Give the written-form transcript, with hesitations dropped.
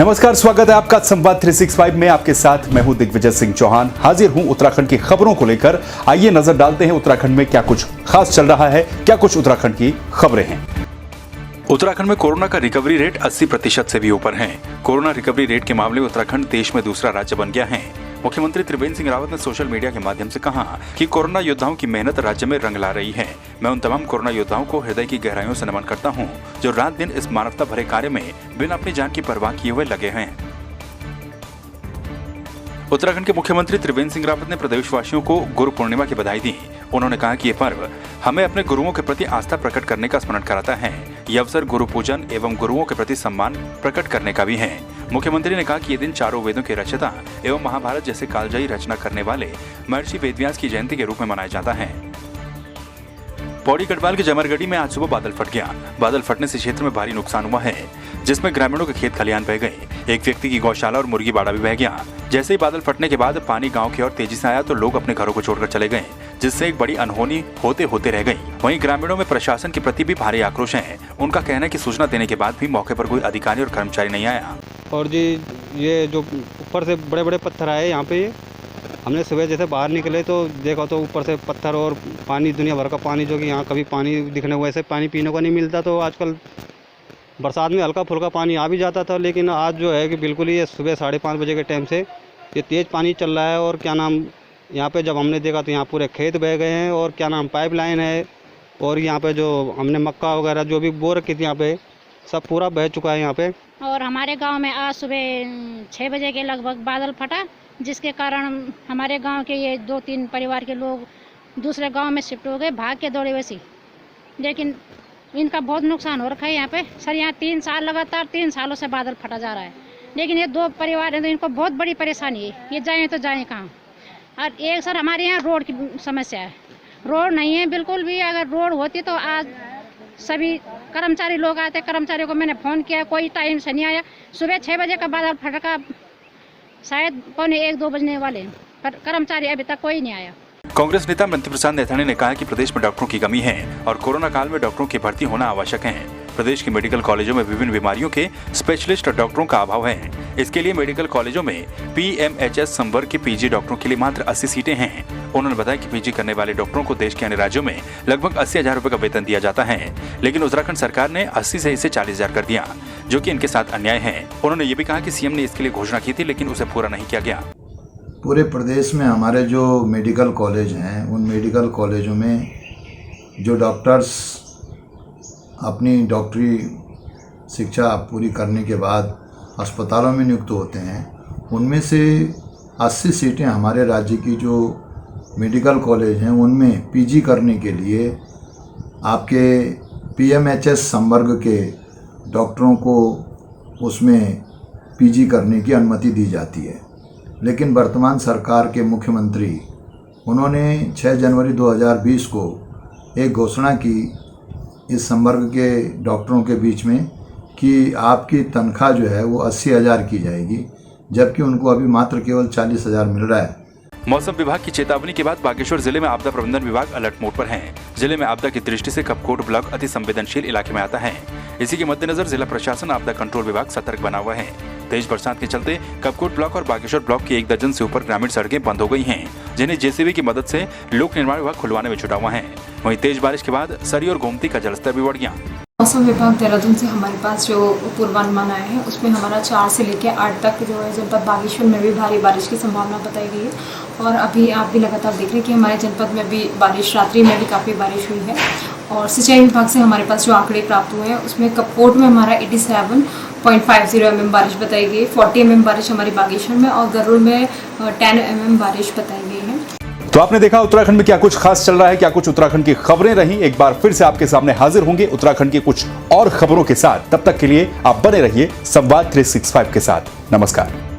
नमस्कार, स्वागत है आपका संवाद 365 में। आपके साथ मैं हूं दिग्विजय सिंह चौहान। हाजिर हूं उत्तराखंड की खबरों को लेकर। आइए नजर डालते हैं उत्तराखंड में क्या कुछ खास चल रहा है, क्या कुछ उत्तराखंड की खबरें हैं। उत्तराखंड में कोरोना का रिकवरी रेट 80% से भी ऊपर है। कोरोना रिकवरी रेट के मामले में उत्तराखंड देश में दूसरा राज्य बन गया है। मुख्यमंत्री त्रिवेंद्र सिंह रावत ने सोशल मीडिया के माध्यम से कहा कि कोरोना योद्धाओं की मेहनत राज्य में रंग ला रही है। मैं उन तमाम कोरोना योद्धाओं को हृदय की गहराइयों से नमन करता हूं, जो रात दिन इस मानवता भरे कार्य में बिना अपनी जान की परवाह किए हुए लगे हैं। उत्तराखंड के मुख्यमंत्री त्रिवेंद्र सिंह रावत ने प्रदेशवासियों को गुरु पूर्णिमा की बधाई दी। उन्होंने कहा कि ये पर्व हमें अपने गुरुओं के प्रति आस्था प्रकट करने का स्मरण कराता है। ये अवसर गुरु पूजन एवं गुरुओं के प्रति सम्मान प्रकट करने का भी है। मुख्यमंत्री ने कहा कि ये दिन चारों वेदों के रचयिता एवं महाभारत जैसे कालजयी रचना करने वाले महर्षि वेदव्यास की जयंती के रूप में मनाया जाता है। पौड़ी गढ़वाल के जमरगढ़ी में आज सुबह बादल फट गया। बादल फटने से क्षेत्र में भारी नुकसान हुआ है, जिसमें ग्रामीणों के खेत खलियान बह गए। एक व्यक्ति की गौशाला और मुर्गी बाड़ा भी बह गया। जैसे ही बादल फटने के बाद पानी गांव की ओर तेजी से आया तो लोग अपने घरों को छोड़कर चले गए, जिससे एक बड़ी अनहोनी होते होते रह गई। वहीं ग्रामीणों में प्रशासन के प्रति भी भारी आक्रोश है। उनका कहना है कि सूचना देने के बाद भी मौके पर कोई अधिकारी और कर्मचारी नहीं आया। और जी ये जो ऊपर से बड़े बड़े पत्थर आए यहाँ पे, हमने सुबह जैसे बाहर निकले तो देखा तो ऊपर से पत्थर और पानी, दुनिया भर का पानी, जो कि यहाँ कभी पानी दिखने को ऐसे पानी पीने को नहीं मिलता। तो आजकल बरसात में हल्का फुल्का पानी आ भी जाता था, लेकिन आज जो है कि बिल्कुल ही सुबह 5:30 बजे के टाइम से ये तेज़ पानी चल रहा है। और क्या नाम, यहाँ पे जब हमने देखा तो यहाँ पूरे खेत बह गए हैं और क्या नाम पाइपलाइन है, और यहाँ पे जो हमने मक्का वगैरह जो भी बो रखी थी यहाँ पे सब पूरा बह चुका है यहाँ पे। और हमारे गांव में आज सुबह 6 बजे के लगभग बादल फटा, जिसके कारण हमारे गांव के ये 2-3 परिवार के लोग दूसरे गांव में शिफ्ट हो गए, भाग के दौड़े वैसी। लेकिन इनका बहुत नुकसान हो रखा है यहाँ पे। सर यहाँ 3 साल लगातार 3 सालों से बादल फटा जा रहा है, लेकिन ये 2 परिवार हैं तो इनको बहुत बड़ी परेशानी है। ये जाएँ तो जाएँ कहाँ। और एक सर हमारे यहाँ रोड की समस्या है, रोड नहीं है बिल्कुल भी। अगर रोड होती तो आज सभी कर्मचारी लोग आते। कर्मचारियों को मैंने फ़ोन किया, कोई टाइम से नहीं आया। सुबह 6 बजे का बादल फटका, शायद 1-2 बजने वाले हैं, पर कर्मचारी अभी तक कोई नहीं आया। कांग्रेस नेता मंत्री प्रसाद नैथानी ने कहा कि प्रदेश में डॉक्टरों की कमी है और कोरोना काल में डॉक्टरों की भर्ती होना आवश्यक है। प्रदेश के मेडिकल कॉलेजों में विभिन्न बीमारियों के स्पेशलिस्ट डॉक्टरों का अभाव है। इसके लिए मेडिकल कॉलेजों में PMHS संवर्ग के PG डॉक्टरों के लिए मात्र 80 सीटें हैं। उन्होंने बताया कि PG करने वाले डॉक्टरों को देश के अन्य राज्यों में लगभग 80,000 रुपए का वेतन दिया जाता है, लेकिन उत्तराखंड सरकार ने 80 से इसे 40,000 कर दिया, जो कि इनके साथ अन्याय है। उन्होंने ये भी कहा कि CM ने इसके लिए घोषणा की थी, लेकिन उसे पूरा नहीं किया गया। पूरे प्रदेश में हमारे जो मेडिकल कॉलेज हैं, उन मेडिकल कॉलेजों में जो डॉक्टर्स अपनी डॉक्टरी शिक्षा पूरी करने के बाद अस्पतालों में नियुक्त होते हैं, उनमें से 80 सीटें हमारे राज्य की जो मेडिकल कॉलेज हैं उनमें PG करने के लिए आपके PMHS संवर्ग के डॉक्टरों को उसमें PG करने की अनुमति दी जाती है। लेकिन वर्तमान सरकार के मुख्यमंत्री, उन्होंने 6 जनवरी 2020 को एक घोषणा की इस संवर्ग के डॉक्टरों के बीच में कि आपकी तनख्वाह जो है वो 80,000 की जाएगी, जबकि उनको अभी मात्र केवल 40,000 मिल रहा है। मौसम विभाग की चेतावनी के बाद बागेश्वर जिले में आपदा प्रबंधन विभाग अलर्ट मोड पर है। जिले में आपदा की दृष्टि से कपकोट ब्लॉक अति संवेदनशील इलाके में आता है। इसी के मद्देनजर जिला प्रशासन आपदा कंट्रोल विभाग सतर्क बना हुआ है। तेज बरसात के चलते कपकोट ब्लॉक और बागेश्वर ब्लॉक की 1 दर्जन से ऊपर ग्रामीण सड़कें बंद हो गई हैं, जिन्हें JCB की मदद से लोक निर्माण विभाग खुलवाने में जुटा हुआ है। वहीं तेज बारिश के बाद सरी और गोमती का जलस्तर भी बढ़ गया। मौसम विभाग देहरादून से हमारे पास जो पूर्वानुमान आया है उसमें हमारा 4 से लेकर 8 तक जो है जनपद बागेश्वर में भी भारी बारिश की संभावना बताई गई है। और अभी आप भी लगातार देख रहे हैं कि हमारे जनपद में भी बारिश, रात्रि में भी काफ़ी बारिश हुई है। और सिंचाई विभाग से हमारे पास जो आंकड़े प्राप्त हुए हैं उसमें कपकोट में हमारा 87.50 mm बारिश बताई गई, 40 mm बारिश हमारी बागेश्वर में, और गरुड़ में 10 mm बारिश बताई गई है। तो आपने देखा उत्तराखंड में क्या कुछ खास चल रहा है, क्या कुछ उत्तराखंड की खबरें रही। एक बार फिर से आपके सामने हाजिर होंगे उत्तराखंड की कुछ और खबरों के साथ। तब तक के लिए आप बने रहिए संवाद 365 के साथ। नमस्कार।